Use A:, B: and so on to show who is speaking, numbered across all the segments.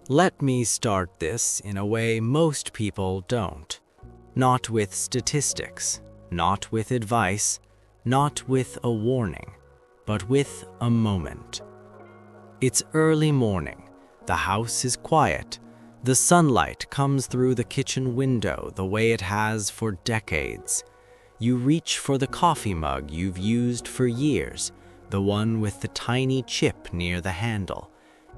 A: Let me start this in a way most people don't. Not with statistics, not with advice, not with a warning, but with a moment. It's early morning. The house is quiet. The sunlight comes through the kitchen window the way it has for decades. You reach for the coffee mug you've used for years, the one with the tiny chip near the handle.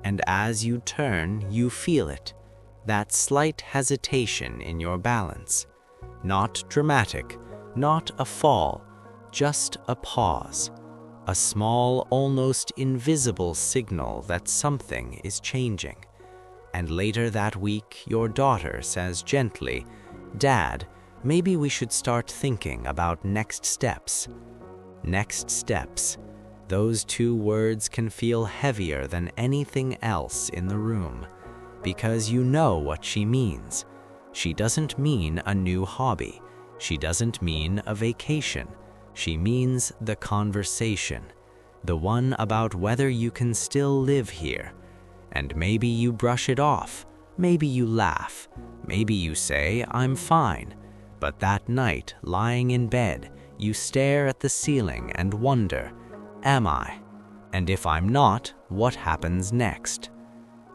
A: And as you turn, you feel it, that slight hesitation in your balance. Not dramatic, not a fall, just a pause. A small, almost invisible signal that something is changing. And later that week, your daughter says gently, "Dad, maybe we should start thinking about next steps." Next steps. Those two words can feel heavier than anything else in the room, because you know what she means. She doesn't mean a new hobby. She doesn't mean a vacation. She means the conversation, the one about whether you can still live here. And maybe you brush it off, maybe you laugh, maybe you say, "I'm fine." But that night, lying in bed, you stare at the ceiling and wonder, "Am I? And if I'm not, what happens next?"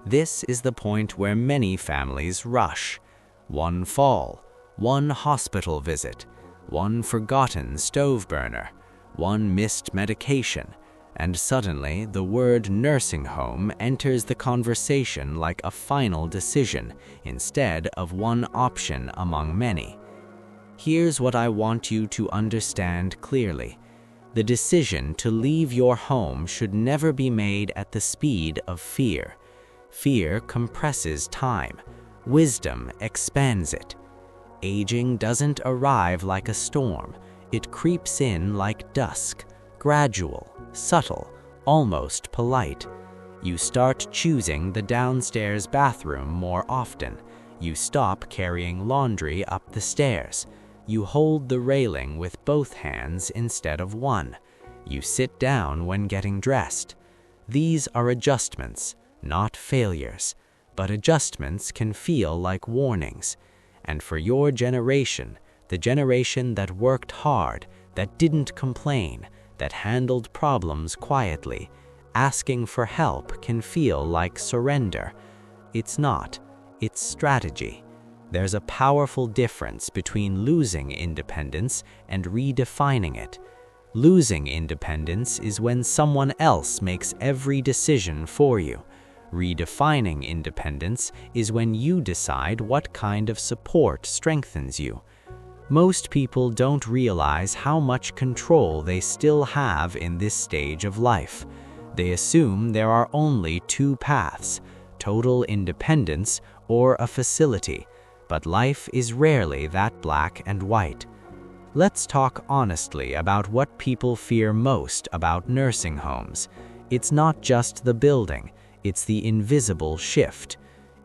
A: This is the point where many families rush. One fall, one hospital visit, one forgotten stove burner, one missed medication, and suddenly the word nursing home enters the conversation like a final decision instead of one option among many. Here's what I want you to understand clearly. The decision to leave your home should never be made at the speed of fear. Fear compresses time. Wisdom expands it. Aging doesn't arrive like a storm. It creeps in like dusk, gradual, subtle, almost polite. You start choosing the downstairs bathroom more often. You stop carrying laundry up the stairs. You hold the railing with both hands instead of one. You sit down when getting dressed. These are adjustments, not failures, but adjustments can feel like warnings. And for your generation, the generation that worked hard, that didn't complain, that handled problems quietly, asking for help can feel like surrender. It's not, it's strategy. There's a powerful difference between losing independence and redefining it. Losing independence is when someone else makes every decision for you. Redefining independence is when you decide what kind of support strengthens you. Most people don't realize how much control they still have in this stage of life. They assume there are only two paths, total independence or a facility, but life is rarely that black and white. Let's talk honestly about what people fear most about nursing homes. It's not just the building, it's the invisible shift.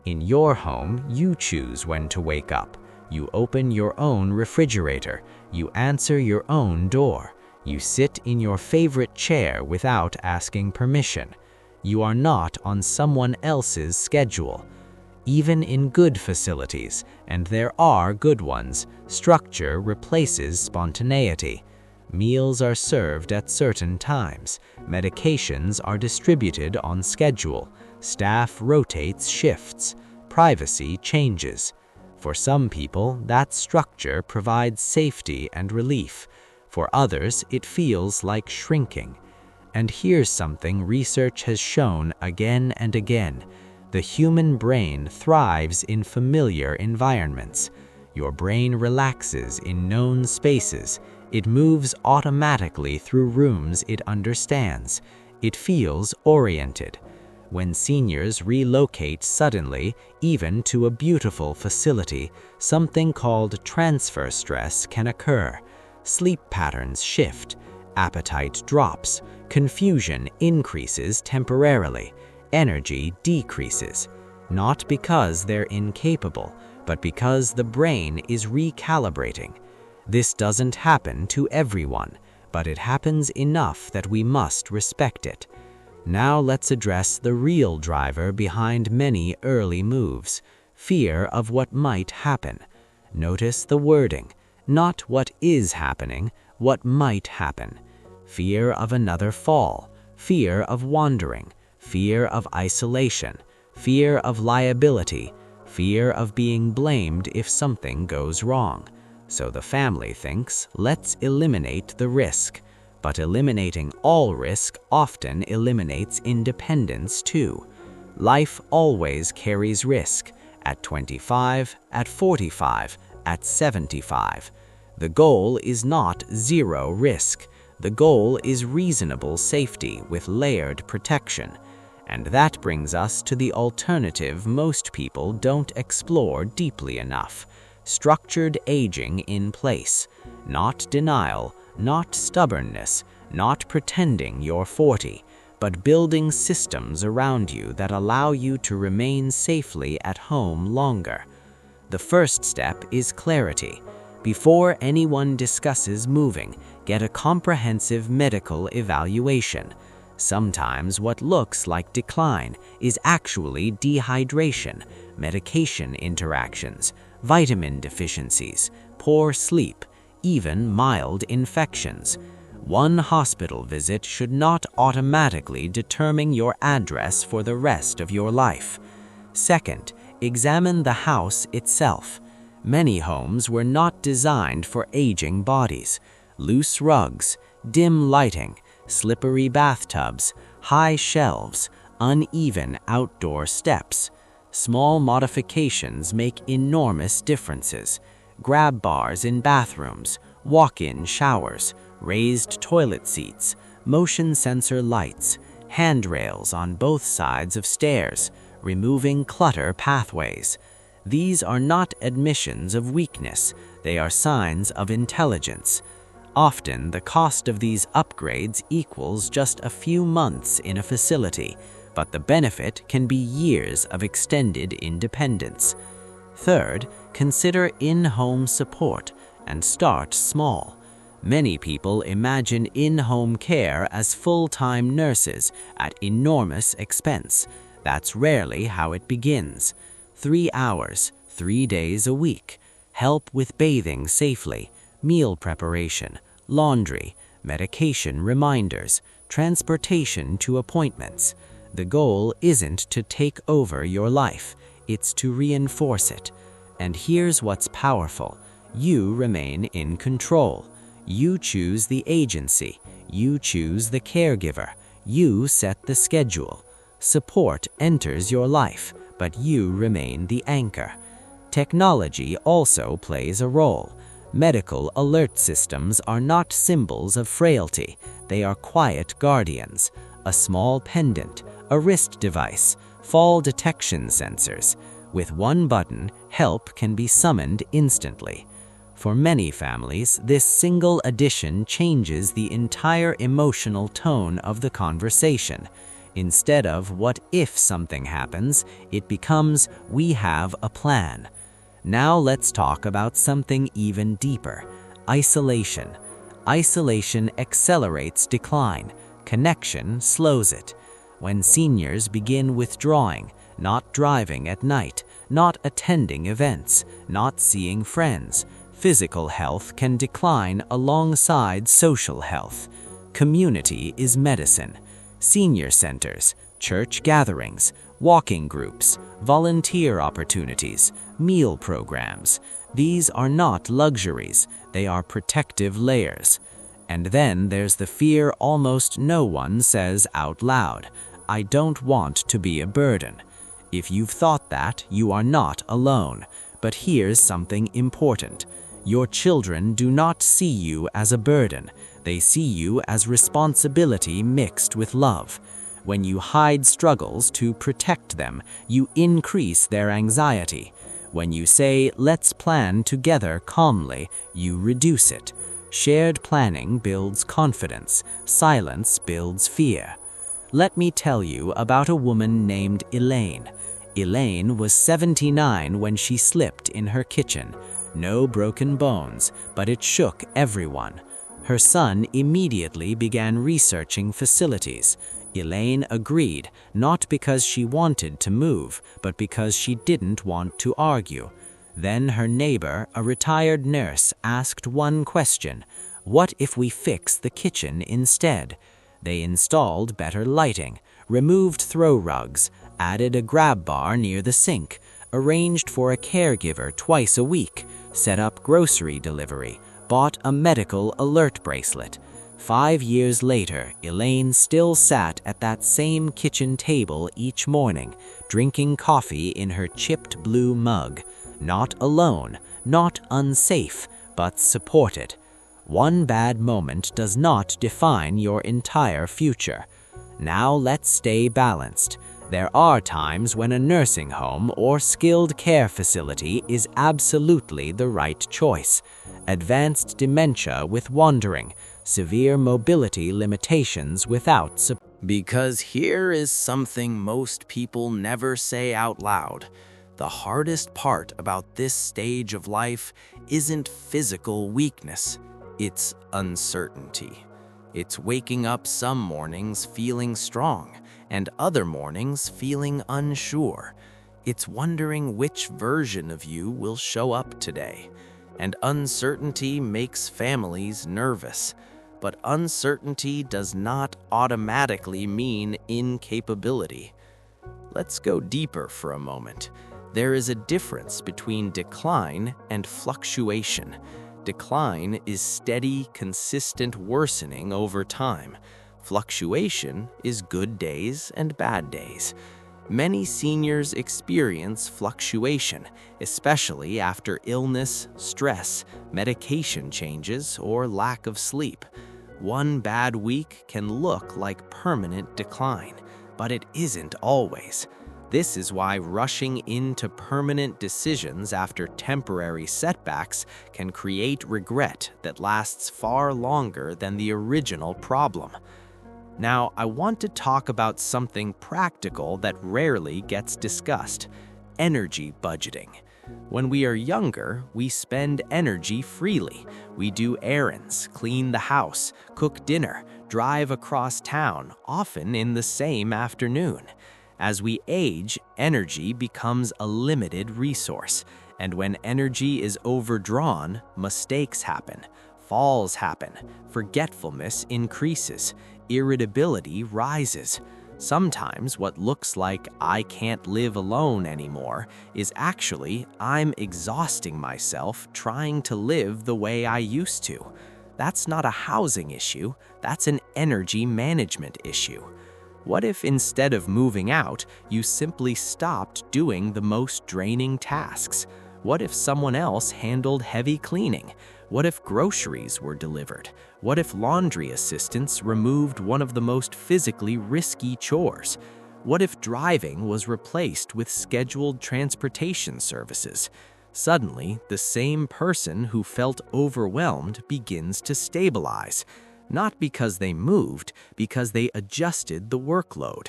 A: In your home, you choose when to wake up. You open your own refrigerator. You answer your own door. You sit in your favorite chair without asking permission. You are not on someone else's schedule. Even in good facilities, and there are good ones, structure replaces spontaneity. Meals are served at certain times. Medications are distributed on schedule. Staff rotates shifts. Privacy changes. For some people, that structure provides safety and relief. For others, it feels like shrinking. And here's something research has shown again and again. The human brain thrives in familiar environments. Your brain relaxes in known spaces. It moves automatically through rooms it understands. It feels oriented. When seniors relocate suddenly, even to a beautiful facility, something called transfer stress can occur. Sleep patterns shift. Appetite drops. Confusion increases temporarily. Energy decreases. Not because they're incapable, but because the brain is recalibrating. This doesn't happen to everyone, but it happens enough that we must respect it. Now let's address the real driver behind many early moves: fear of what might happen. Notice the wording, not what is happening, what might happen. Fear of another fall, fear of wandering, fear of isolation, fear of liability, fear of being blamed if something goes wrong. So the family thinks, let's eliminate the risk. But eliminating all risk often eliminates independence too. Life always carries risk, at 25, at 45, at 75. The goal is not zero risk. The goal is reasonable safety with layered protection. And that brings us to the alternative most people don't explore deeply enough: structured aging in place. Not denial, not stubbornness, not pretending you're 40, but building systems around you that allow you to remain safely at home longer. The first step is clarity. Before anyone discusses moving, get a comprehensive medical evaluation. Sometimes what looks like decline is actually dehydration, medication interactions, vitamin deficiencies, poor sleep, even mild infections. One hospital visit should not automatically determine your address for the rest of your life. Second, examine the house itself. Many homes were not designed for aging bodies. Loose rugs, dim lighting, slippery bathtubs, high shelves, uneven outdoor steps. Small modifications make enormous differences. Grab bars in bathrooms, walk-in showers, raised toilet seats, motion sensor lights, handrails on both sides of stairs, removing clutter pathways. These are not admissions of weakness, they are signs of intelligence. Often, the cost of these upgrades equals just a few months in a facility, but the benefit can be years of extended independence. Third, consider in-home support and start small. Many people imagine in-home care as full-time nurses at enormous expense. That's rarely how it begins. 3 hours, 3 days a week. Help with bathing safely, meal preparation, laundry, medication reminders, transportation to appointments. The goal isn't to take over your life, it's to reinforce it. And here's what's powerful: you remain in control. You choose the agency, you choose the caregiver, you set the schedule. Support enters your life, but you remain the anchor. Technology also plays a role. Medical alert systems are not symbols of frailty, they are quiet guardians. A small pendant, a wrist device, fall detection sensors. With one button, help can be summoned instantly. For many families, this single addition changes the entire emotional tone of the conversation. Instead of "what if something happens," it becomes "we have a plan." Now let's talk about something even deeper: isolation. Isolation accelerates decline. Connection slows it. When seniors begin withdrawing, not driving at night, not attending events, not seeing friends, physical health can decline alongside social health. Community is medicine. Senior centers, church gatherings, walking groups, volunteer opportunities, meal programs. These are not luxuries, they are protective layers. And then there's the fear almost no one says out loud: I don't want to be a burden. If you've thought that, you are not alone. But here's something important. Your children do not see you as a burden. They see you as responsibility mixed with love. When you hide struggles to protect them, you increase their anxiety. When you say, "let's plan together calmly," you reduce it. Shared planning builds confidence. Silence builds fear. Let me tell you about a woman named Elaine. Elaine was 79 when she slipped in her kitchen. No broken bones, but it shook everyone. Her son immediately began researching facilities. Elaine agreed, not because she wanted to move, but because she didn't want to argue. Then her neighbor, a retired nurse, asked one question: what if we fix the kitchen instead? They installed better lighting, removed throw rugs, added a grab bar near the sink, arranged for a caregiver twice a week, set up grocery delivery, bought a medical alert bracelet. 5 years later, Elaine still sat at that same kitchen table each morning, drinking coffee in her chipped blue mug. Not alone, not unsafe, but supported. One bad moment does not define your entire future. Now let's stay balanced. There are times when a nursing home or skilled care facility is absolutely the right choice. Advanced dementia with wandering, severe mobility limitations without support. Because here is something most people never say out loud. The hardest part about this stage of life isn't physical weakness, it's uncertainty. It's waking up some mornings feeling strong and other mornings feeling unsure. It's wondering which version of you will show up today. And uncertainty makes families nervous. But uncertainty does not automatically mean incapability. Let's go deeper for a moment. There is a difference between decline and fluctuation. Decline is steady, consistent worsening over time. Fluctuation is good days and bad days. Many seniors experience fluctuation, especially after illness, stress, medication changes, or lack of sleep. One bad week can look like permanent decline, but it isn't always. This is why rushing into permanent decisions after temporary setbacks can create regret that lasts far longer than the original problem. Now, I want to talk about something practical that rarely gets discussed: energy budgeting. When we are younger, we spend energy freely. We do errands, clean the house, cook dinner, drive across town, often in the same afternoon. As we age, energy becomes a limited resource, and when energy is overdrawn, mistakes happen, falls happen, forgetfulness increases, irritability rises. Sometimes what looks like "I can't live alone anymore" is actually "I'm exhausting myself trying to live the way I used to." That's not a housing issue, that's an energy management issue. What if instead of moving out, you simply stopped doing the most draining tasks? What if someone else handled heavy cleaning? What if groceries were delivered? What if laundry assistants removed one of the most physically risky chores? What if driving was replaced with scheduled transportation services? Suddenly, the same person who felt overwhelmed begins to stabilize. Not because they moved, because they adjusted the workload.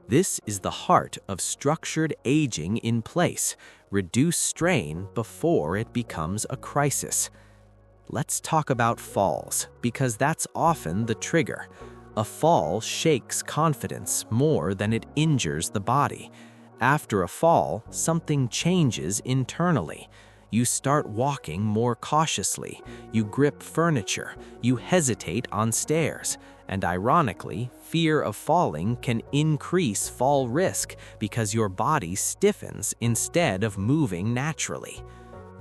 A: This is the heart of structured aging in place. Reduce strain before it becomes a crisis. Let's talk about falls, because that's often the trigger. A fall shakes confidence more than it injures the body. After a fall, something changes internally. You start walking more cautiously, you grip furniture, you hesitate on stairs, and ironically, fear of falling can increase fall risk because your body stiffens instead of moving naturally.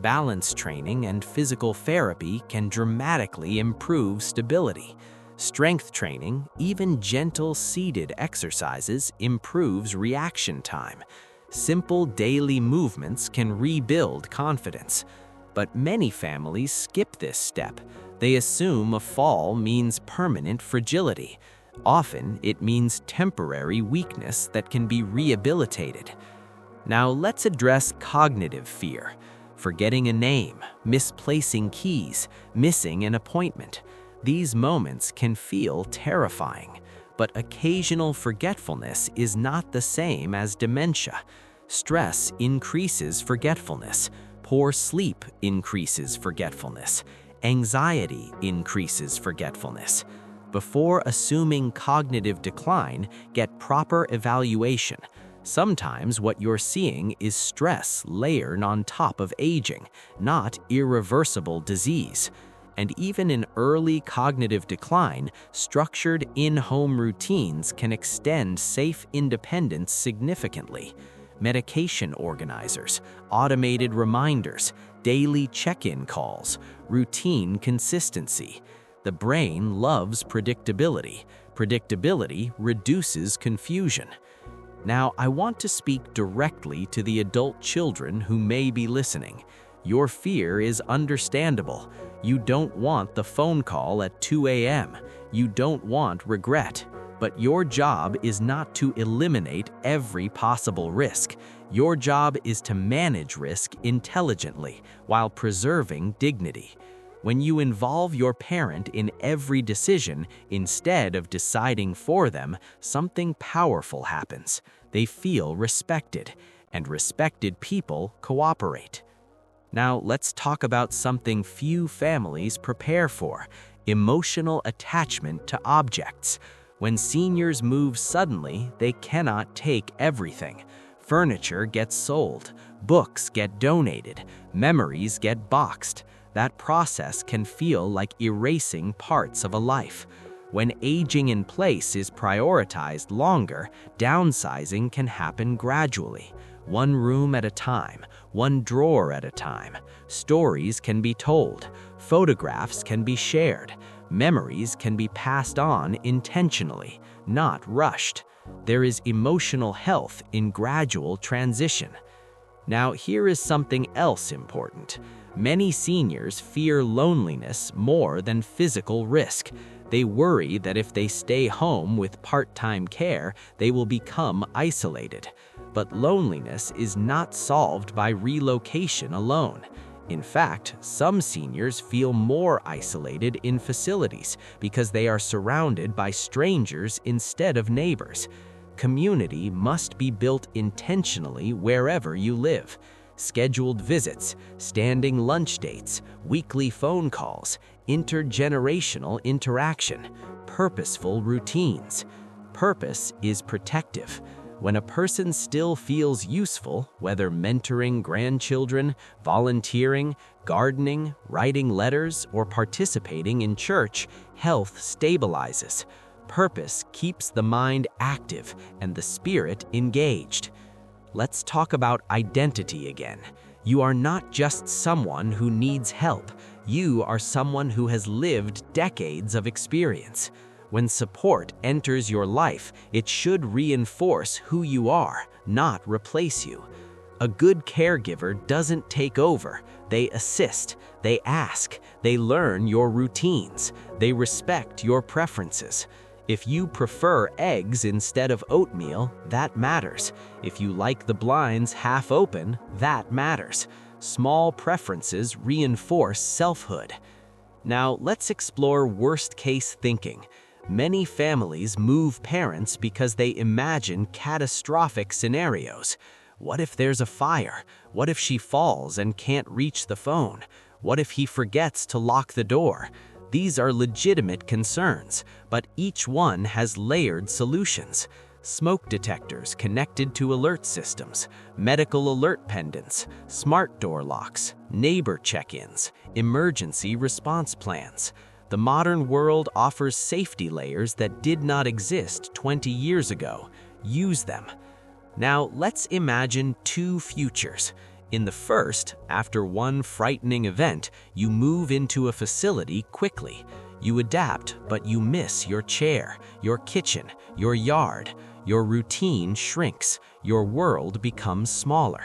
A: Balance training and physical therapy can dramatically improve stability. Strength training, even gentle seated exercises, improves reaction time. Simple daily movements can rebuild confidence. But many families skip this step. They assume a fall means permanent fragility. Often, it means temporary weakness that can be rehabilitated. Now let's address cognitive fear. Forgetting a name, misplacing keys, missing an appointment. These moments can feel terrifying. But occasional forgetfulness is not the same as dementia. Stress increases forgetfulness. Poor sleep increases forgetfulness. Anxiety increases forgetfulness.
B: Before assuming cognitive decline, get proper evaluation. Sometimes what you're seeing is stress layered on top of aging, not irreversible disease. And even in early cognitive decline, structured in-home routines can extend safe independence significantly. Medication organizers, automated reminders, daily check-in calls, routine consistency. The brain loves predictability. Predictability reduces confusion. Now, I want to speak directly to the adult children who may be listening. Your fear is understandable. You don't want the phone call at 2 a.m. You don't want regret. But your job is not to eliminate every possible risk. Your job is to manage risk intelligently while preserving dignity. When you involve your parent in every decision instead of deciding for them, something powerful happens. They feel respected, and respected people cooperate. Now, let's talk about something few families prepare for: emotional attachment to objects. When seniors move suddenly, they cannot take everything. Furniture gets sold, books get donated, memories get boxed. That process can feel like erasing parts of a life. When aging in place is prioritized longer, downsizing can happen gradually. One room at a time, one drawer at a time. Stories can be told, photographs can be shared, memories can be passed on intentionally, not rushed. There is emotional health in gradual transition. Now, here is something else important. Many seniors fear loneliness more than physical risk. They worry that if they stay home with part-time care, they will become isolated. But loneliness is not solved by relocation alone. In fact, some seniors feel more isolated in facilities because they are surrounded by strangers instead of neighbors. Community must be built intentionally wherever you live. Scheduled visits, standing lunch dates, weekly phone calls, intergenerational interaction, purposeful routines. Purpose is protective. When a person still feels useful, whether mentoring grandchildren, volunteering, gardening, writing letters, or participating in church, health stabilizes. Purpose keeps the mind active and the spirit engaged. Let's talk about identity again. You are not just someone who needs help. You are someone who has lived decades of experience. When support enters your life, it should reinforce who you are, not replace you. A good caregiver doesn't take over. They assist, they ask, they learn your routines, they respect your preferences. If you prefer eggs instead of oatmeal, that matters. If you like the blinds half open, that matters. Small preferences reinforce selfhood. Now, let's explore worst-case thinking. Many families move parents because they imagine catastrophic scenarios. What if there's a fire? What if she falls and can't reach the phone? What if he forgets to lock the door? These are legitimate concerns, but each one has layered solutions. Smoke detectors connected to alert systems, medical alert pendants, smart door locks, neighbor check-ins, emergency response plans. The modern world offers safety layers that did not exist 20 years ago. Use them. Now, let's imagine two futures. In the first, after one frightening event, you move into a facility quickly. You adapt, but you miss your chair, your kitchen, your yard. Your routine shrinks. Your world becomes smaller.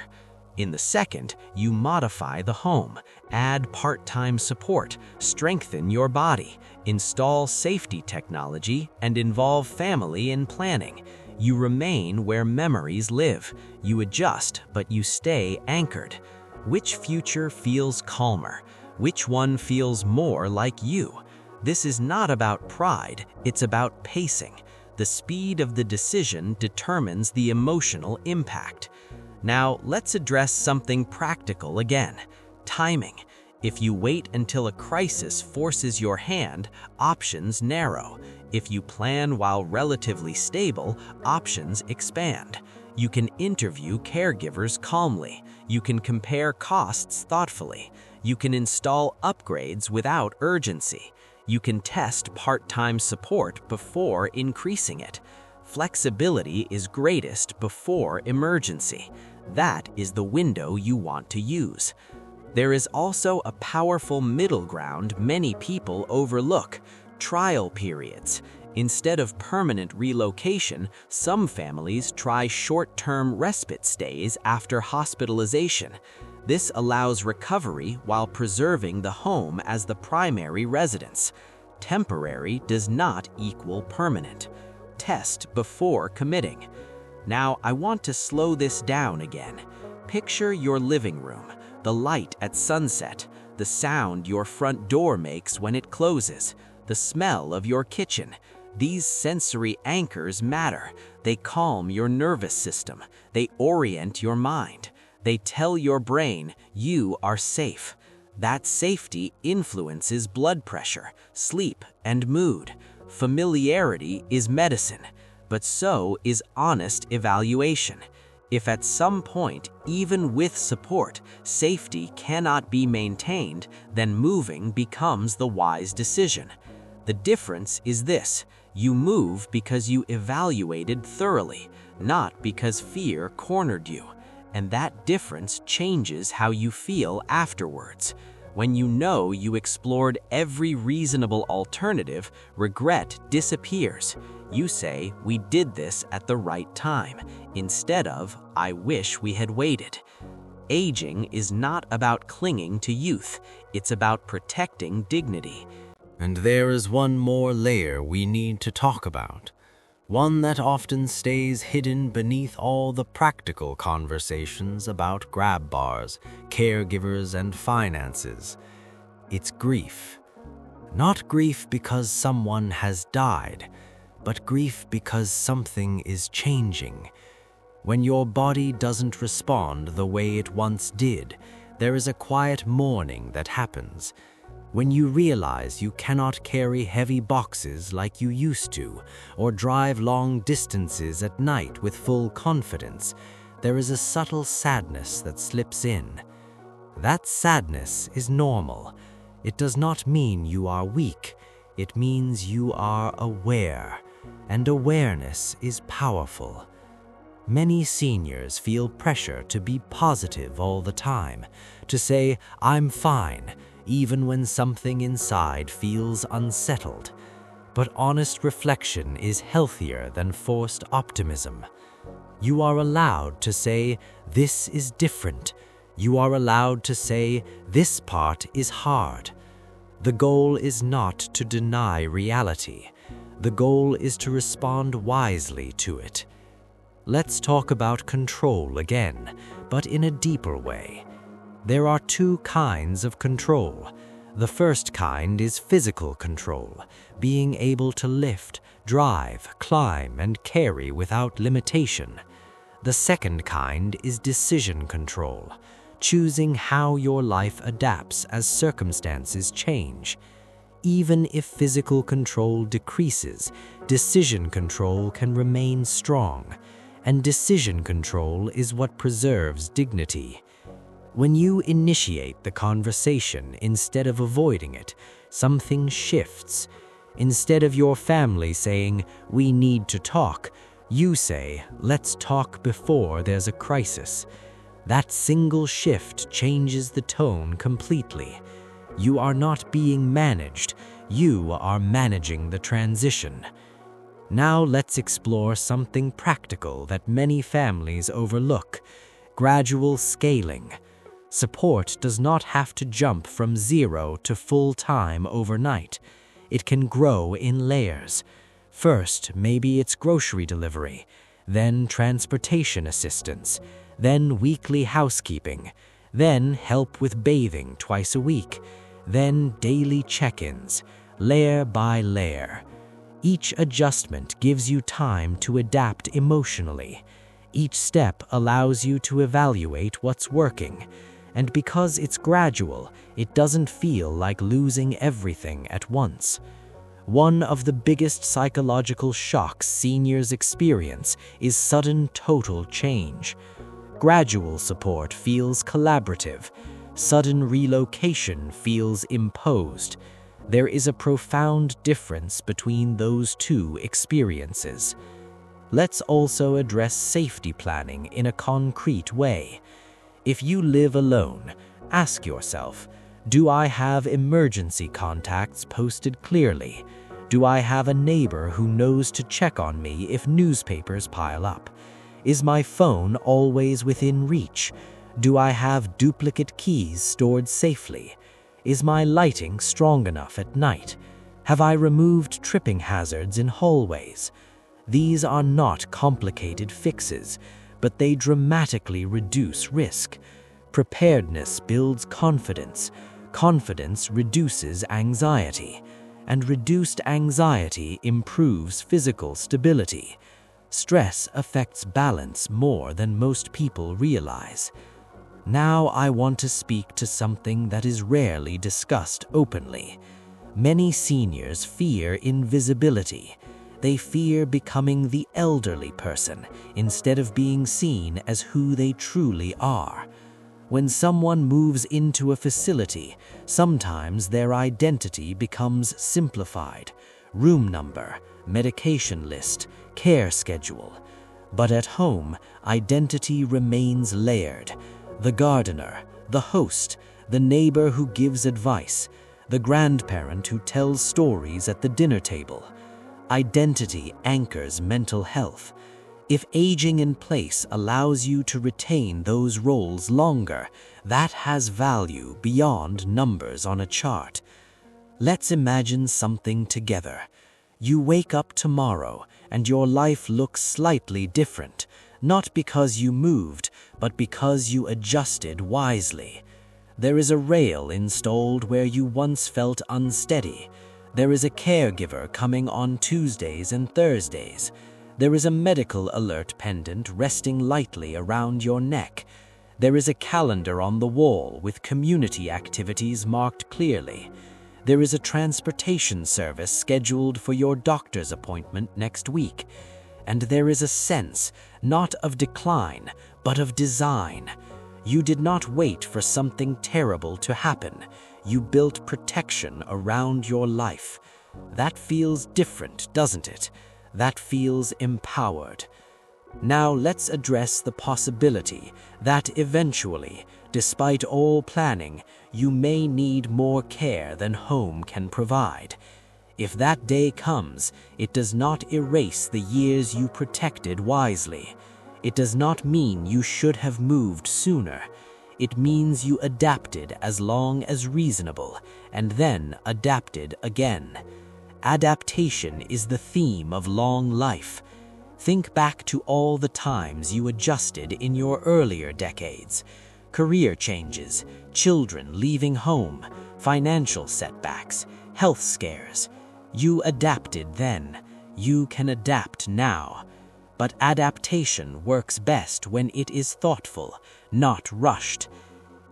B: In the second, you modify the home, add part-time support, strengthen your body, install safety technology, and involve family in planning. You remain where memories live. You adjust, but you stay anchored. Which future feels calmer? Which one feels more like you? This is not about pride, it's about pacing. The speed of the decision determines the emotional impact. Now, let's address something practical again: timing. If you wait until a crisis forces your hand, options narrow. If you plan while relatively stable, options expand. You can interview caregivers calmly. You can compare costs thoughtfully. You can install upgrades without urgency. You can test part-time support before increasing it. Flexibility is greatest before emergency. That is the window you want to use. There is also a powerful middle ground many people overlook: trial periods. Instead of permanent relocation, some families try short-term respite stays after hospitalization. This allows recovery while preserving the home as the primary residence. Temporary does not equal permanent. Test before committing. Now, I want to slow this down again. Picture your living room, the light at sunset, the sound your front door makes when it closes, the smell of your kitchen. These sensory anchors matter. They calm your nervous system. They orient your mind. They tell your brain you are safe. That safety influences blood pressure, sleep, and mood. Familiarity is medicine, but so is honest evaluation. If at some point, even with support, safety cannot be maintained, then moving becomes the wise decision. The difference is this: you move because you evaluated thoroughly, not because fear cornered you. And that difference changes how you feel afterwards. When you know you explored every reasonable alternative, regret disappears. You say, "We did this at the right time," instead of, "I wish we had waited." Aging is not about clinging to youth. It's about protecting dignity.
A: And there is one more layer we need to talk about, one that often stays hidden beneath all the practical conversations about grab bars, caregivers, and finances. It's grief. Not grief because someone has died, but grief because something is changing. When your body doesn't respond the way it once did, there is a quiet mourning that happens. When you realize you cannot carry heavy boxes like you used to, or drive long distances at night with full confidence, there is a subtle sadness that slips in. That sadness is normal. It does not mean you are weak. It means you are aware, and awareness is powerful. Many seniors feel pressure to be positive all the time, to say, "I'm fine," even when something inside feels unsettled. But honest reflection is healthier than forced optimism. You are allowed to say, "This is different." You are allowed to say, "This part is hard." The goal is not to deny reality. The goal is to respond wisely to it. Let's talk about control again, but in a deeper way. There are two kinds of control. The first kind is physical control, being able to lift, drive, climb, and carry without limitation. The second kind is decision control, choosing how your life adapts as circumstances change. Even if physical control decreases, decision control can remain strong, and decision control is what preserves dignity. When you initiate the conversation instead of avoiding it, something shifts. Instead of your family saying, "We need to talk," you say, "Let's talk before there's a crisis." That single shift changes the tone completely. You are not being managed, you are managing the transition. Now let's explore something practical that many families overlook: gradual scaling. Support does not have to jump from 0 to full-time overnight. It can grow in layers. First, maybe it's grocery delivery, then transportation assistance, then weekly housekeeping, then help with bathing twice a week, then daily check-ins, layer by layer. Each adjustment gives you time to adapt emotionally. Each step allows you to evaluate what's working.
B: And because it's gradual, it doesn't feel like losing everything at once. One of the biggest psychological shocks seniors experience is sudden total change. Gradual support feels collaborative. Sudden relocation feels imposed. There is a profound difference between those two experiences. Let's also address safety planning in a concrete way. If you live alone, ask yourself, do I have emergency contacts posted clearly? Do I have a neighbor who knows to check on me if newspapers pile up? Is my phone always within reach? Do I have duplicate keys stored safely? Is my lighting strong enough at night? Have I removed tripping hazards in hallways? These are not complicated fixes, but they dramatically reduce risk. Preparedness builds confidence. Confidence reduces anxiety. And reduced anxiety improves physical stability. Stress affects balance more than most people realize. Now I want to speak to something that is rarely discussed openly. Many seniors fear invisibility. They fear becoming the elderly person instead of being seen as who they truly are. When someone moves into a facility, sometimes their identity becomes simplified: room number, medication list, care schedule. But at home, identity remains layered. The gardener, the host, the neighbor who gives advice, the grandparent who tells stories at the dinner table. Identity anchors mental health. If aging in place allows you to retain those roles longer, that has value beyond numbers on a chart. Let's imagine something together. You wake up tomorrow and your life looks slightly different, not because you moved, but because you adjusted wisely. There is a rail installed where you once felt unsteady. There is a caregiver coming on Tuesdays and Thursdays. There is a medical alert pendant resting lightly around your neck. There is a calendar on the wall with community activities marked clearly. There is a transportation service scheduled for your doctor's appointment next week. And there is a sense, not of decline, but of design. You did not wait for something terrible to happen. You built protection around your life. That feels different, doesn't it? That feels empowered. Now let's address the possibility that eventually, despite all planning, you may need more care than home can provide. If that day comes, it does not erase the years you protected wisely. It does not mean you should have moved sooner. It means you adapted as long as reasonable, and then adapted again. Adaptation is the theme of long life. Think back to all the times you adjusted in your earlier decades. Career changes, children leaving home, financial setbacks, health scares. You adapted then. You can adapt now. But adaptation works best when it is thoughtful, not rushed.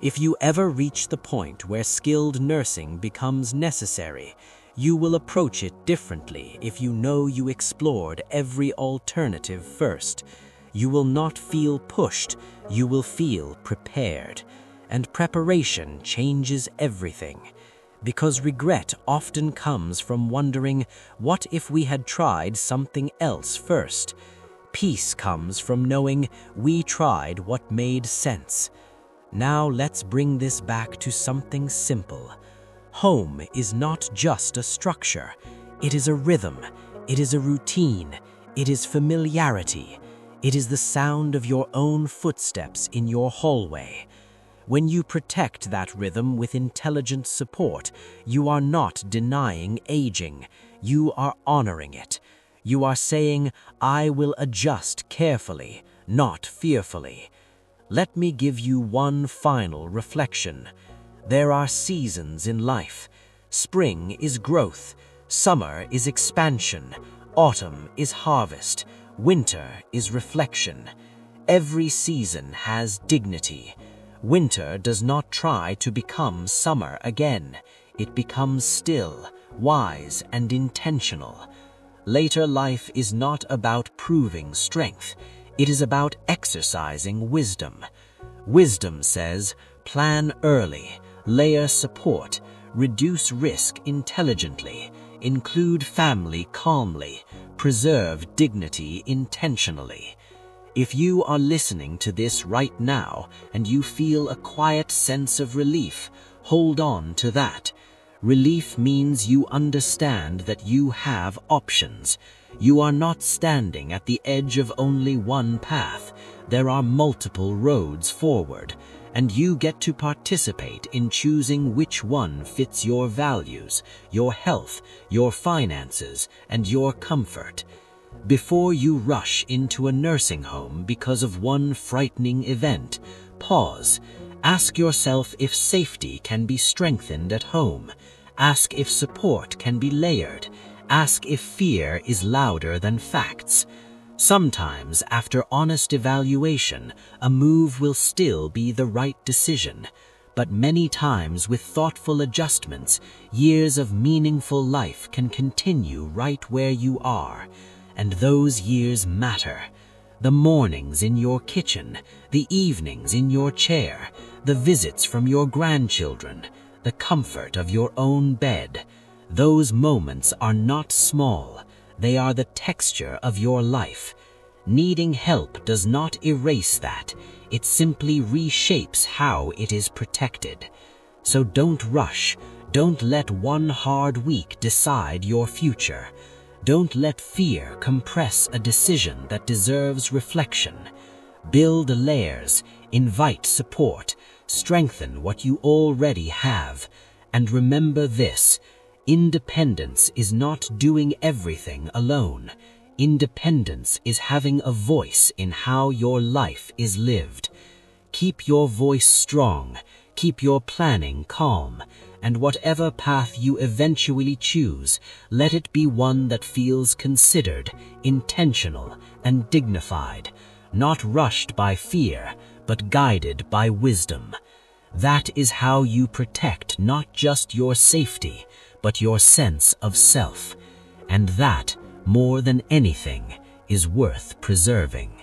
B: If you ever reach the point where skilled nursing becomes necessary, you will approach it differently if you know you explored every alternative first. You will not feel pushed, you will feel prepared. And preparation changes everything. Because regret often comes from wondering, what if we had tried something else first? Peace comes from knowing we tried what made sense. Now let's bring this back to something simple. Home is not just a structure. It is a rhythm. It is a routine. It is familiarity. It is the sound of your own footsteps in your hallway. When you protect that rhythm with intelligent support, you are not denying aging. You are honoring it. You are saying, I will adjust carefully, not fearfully. Let me give you one final reflection. There are seasons in life. Spring is growth. Summer is expansion. Autumn is harvest. Winter is reflection. Every season has dignity. Winter does not try to become summer again. It becomes still, wise, and intentional. Later life is not about proving strength. It is about exercising wisdom. Wisdom says, plan early, layer support, reduce risk intelligently, include family calmly, preserve dignity intentionally. If you are listening to this right now and you feel a quiet sense of relief, hold on to that. Relief means you understand that you have options. You are not standing at the edge of only one path. There are multiple roads forward, and you get to participate in choosing which one fits your values, your health, your finances, and your comfort. Before you rush into a nursing home because of one frightening event, pause. Ask yourself if safety can be strengthened at home. Ask if support can be layered. Ask if fear is louder than facts. Sometimes, after honest evaluation, a move will still be the right decision. But many times, with thoughtful adjustments, years of meaningful life can continue right where you are. And those years matter. The mornings in your kitchen, the evenings in your chair, the visits from your grandchildren, the comfort of your own bed. Those moments are not small. They are the texture of your life. Needing help does not erase that. It simply reshapes how it is protected. So don't rush. Don't let one hard week decide your future. Don't let fear compress a decision that deserves reflection. Build layers, invite support, strengthen what you already have. And remember this, independence is not doing everything alone. Independence is having a voice in how your life is lived. Keep your voice strong, keep your planning calm, and whatever path you eventually choose, let it be one that feels considered, intentional, and dignified, not rushed by fear, but guided by wisdom. That is how you protect not just your safety, but your sense of self. And that, more than anything, is worth preserving.